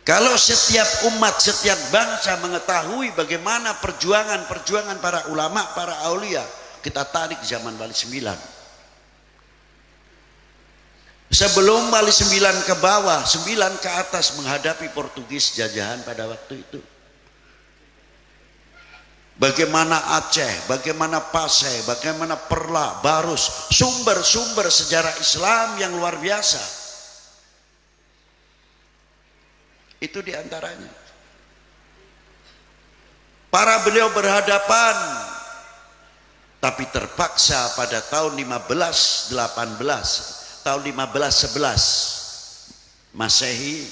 Kalau setiap umat, setiap bangsa mengetahui bagaimana perjuangan para ulama, para aulia, kita tarik zaman Wali Sembilan. Sebelum Wali Sembilan ke bawah, Sembilan ke atas menghadapi Portugis jajahan pada waktu itu. Bagaimana Aceh, bagaimana Pasai, bagaimana Perla, Barus, sumber-sumber sejarah Islam yang luar biasa. Itu diantaranya. Para beliau berhadapan, tapi terpaksa pada tahun 1518, tahun 1511 Masehi,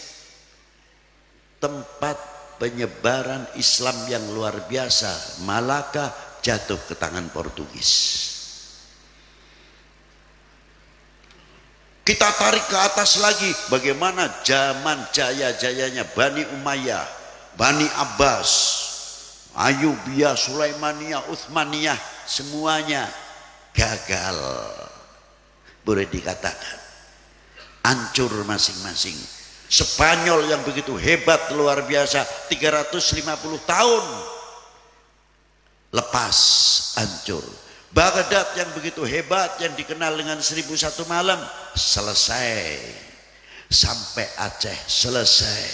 tempat penyebaran Islam yang luar biasa, Malaka, jatuh ke tangan Portugis. Kita tarik ke atas lagi, bagaimana zaman jaya-jayanya Bani Umayyah, Bani Abbas, Ayyubiyah, Sulaimaniyah, Utsmaniyah, semuanya gagal. Boleh dikatakan hancur masing-masing. Spanyol yang begitu hebat luar biasa, 350 tahun lepas, hancur. Baghdad yang begitu hebat, yang dikenal dengan 1001 malam, selesai. Sampai Aceh selesai,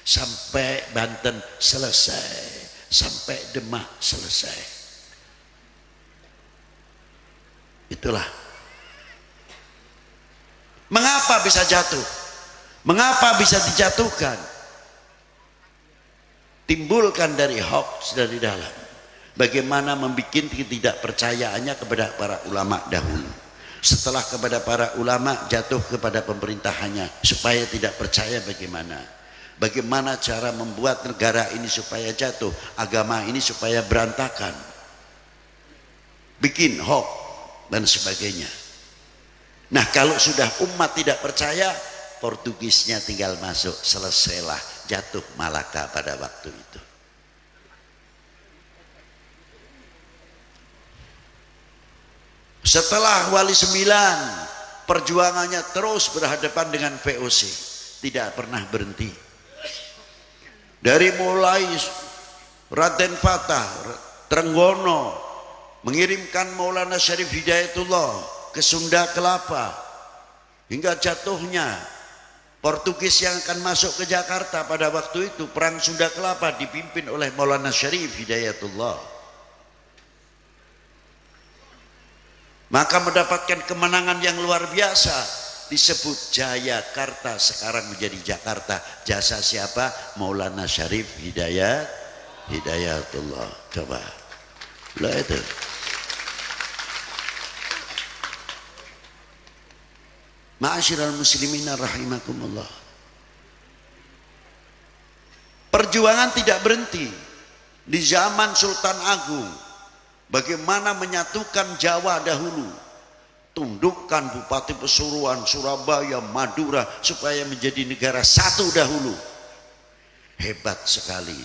sampai Banten selesai, sampai Demak selesai. Itulah mengapa bisa jatuh, mengapa bisa dijatuhkan. Timbulkan dari hoax dari dalam. Bagaimana membuat ketidakpercayaannya kepada para ulama dahulu. Setelah kepada para ulama, jatuh kepada pemerintahannya. Supaya tidak percaya bagaimana. Bagaimana cara membuat negara ini supaya jatuh, agama ini supaya berantakan. Bikin hoax dan sebagainya. Nah, kalau sudah umat tidak percaya, Portugisnya tinggal masuk, selesailah, jatuh Malaka pada waktu itu. Setelah Wali Sembilan, perjuangannya terus berhadapan dengan VOC, tidak pernah berhenti. Dari mulai Raden Fatah, Trenggono mengirimkan Maulana Syarif Hidayatullah ke Sunda Kelapa, hingga jatuhnya Portugis yang akan masuk ke Jakarta pada waktu itu. Perang Sunda Kelapa dipimpin oleh Maulana Syarif Hidayatullah. Maka mendapatkan kemenangan yang luar biasa, disebut Jayakarta, sekarang menjadi Jakarta. Jasa siapa? Maulana Syarif Hidayatullah. Coba lah itu. Ma'asyiral muslimin rahimakumullah. Perjuangan tidak berhenti. Di zaman Sultan Agung, bagaimana menyatukan Jawa dahulu, tundukkan Bupati Pasuruan, Surabaya, Madura, supaya menjadi negara satu dahulu. Hebat sekali.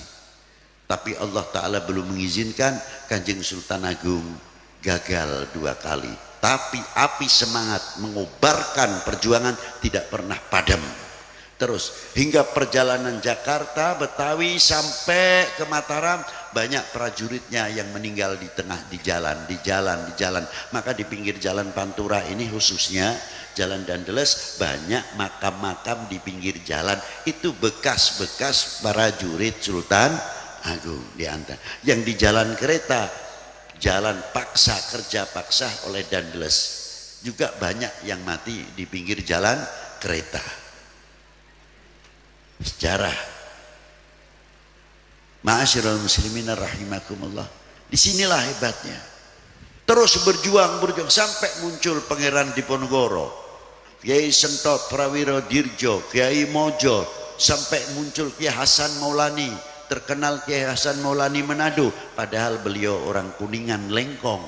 Tapi Allah Ta'ala belum mengizinkan. Kanjeng Sultan Agung gagal 2 kali. Tapi api semangat mengobarkan perjuangan tidak pernah padam. Terus hingga perjalanan Jakarta, Betawi sampai ke Mataram, banyak prajuritnya yang meninggal di tengah, di jalan. Maka di pinggir jalan Pantura ini khususnya Jalan Dandeles, banyak makam-makam di pinggir jalan. Itu bekas-bekas prajurit Sultan Agung diantar. Yang di jalan kereta, jalan paksa, kerja paksa oleh Dandeles, juga banyak yang mati di pinggir jalan kereta. Sejarah. Ma'asyiral muslimin rahimakumullah. Disinilah hebatnya. Terus berjuang sampai muncul Pangeran Diponegoro, Kiai Sentot Prawiro Dirjo, Kiai Mojo, sampai muncul Kiai Hasan Maulani, terkenal Kiai Hasan Maulani Manado, padahal beliau orang Kuningan Lengkong.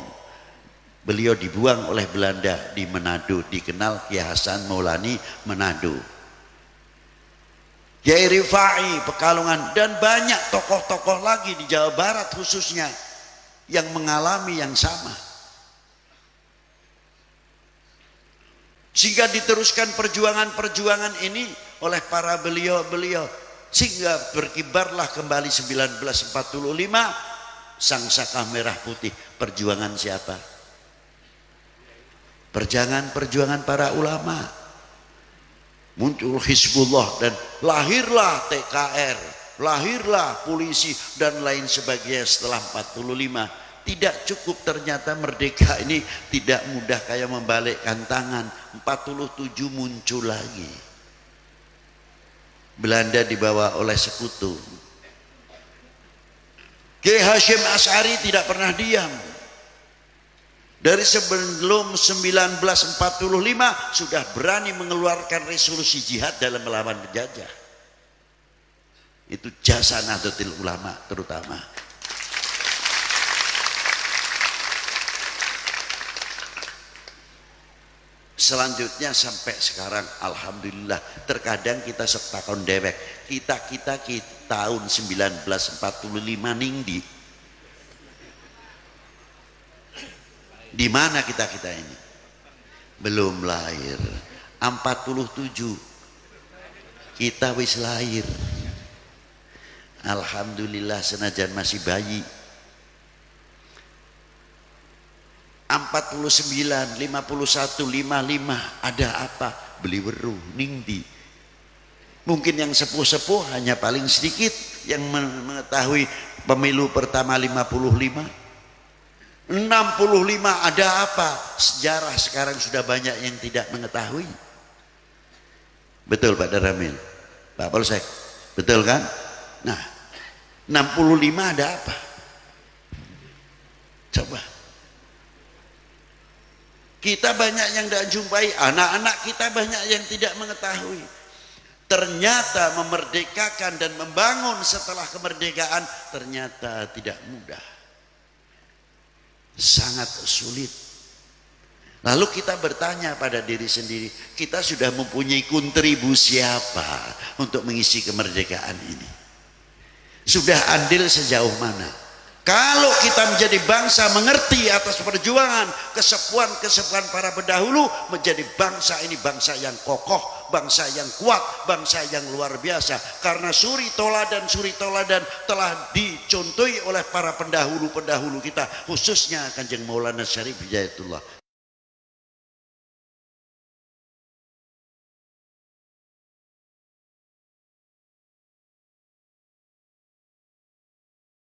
Beliau dibuang oleh Belanda di Manado, dikenal Kiai Hasan Maulani Manado. Kiai Rifai Pekalongan, dan banyak tokoh-tokoh lagi di Jawa Barat khususnya yang mengalami yang sama. Sehingga diteruskan perjuangan-perjuangan ini oleh para beliau-beliau. sehingga berkibarlah kembali 1945 sangsaka merah putih. Perjuangan siapa? Perjuangan para ulama. Muncul Hizbullah dan lahirlah TKR, lahirlah polisi dan lain sebagainya setelah 45. Tidak cukup, ternyata merdeka ini tidak mudah kayak membalikkan tangan. 47 muncul lagi. Belanda dibawa oleh sekutu. Kiai Hasyim Asy'ari tidak pernah diam. Dari sebelum 1945 sudah berani mengeluarkan resolusi jihad dalam melawan penjajah. Itu jasa Nahdlatul Ulama terutama. Selanjutnya sampai sekarang alhamdulillah, terkadang kita setakon dewek, kita tahun 1945 ningdi. Di mana kita ini? Belum lahir. 47 kita wis lahir. Alhamdulillah senajan masih bayi. 49, 51, 55 ada apa? Beli weruh ningdi. Mungkin yang sepuh-sepuh hanya paling sedikit yang mengetahui pemilu pertama 55. 65 ada apa? Sejarah sekarang sudah banyak yang tidak mengetahui. Betul Pak Daramil, Pak Polsek, betul kan? Nah, 65 ada apa? Coba. Kita banyak yang tidak jumpai, anak-anak kita banyak yang tidak mengetahui. Ternyata memerdekakan dan membangun setelah kemerdekaan ternyata tidak mudah. Sangat sulit. Lalu kita bertanya pada diri sendiri, kita sudah mempunyai kontribusi apa untuk mengisi kemerdekaan ini? Sudah andil sejauh mana? Kalau kita menjadi bangsa mengerti atas perjuangan kesepuan para pendahulu, menjadi bangsa ini bangsa yang kokoh, bangsa yang kuat, bangsa yang luar biasa. Karena suri toladan telah dicontohi oleh para pendahulu kita, khususnya Kanjeng Maulana Syarif Hidayatullah.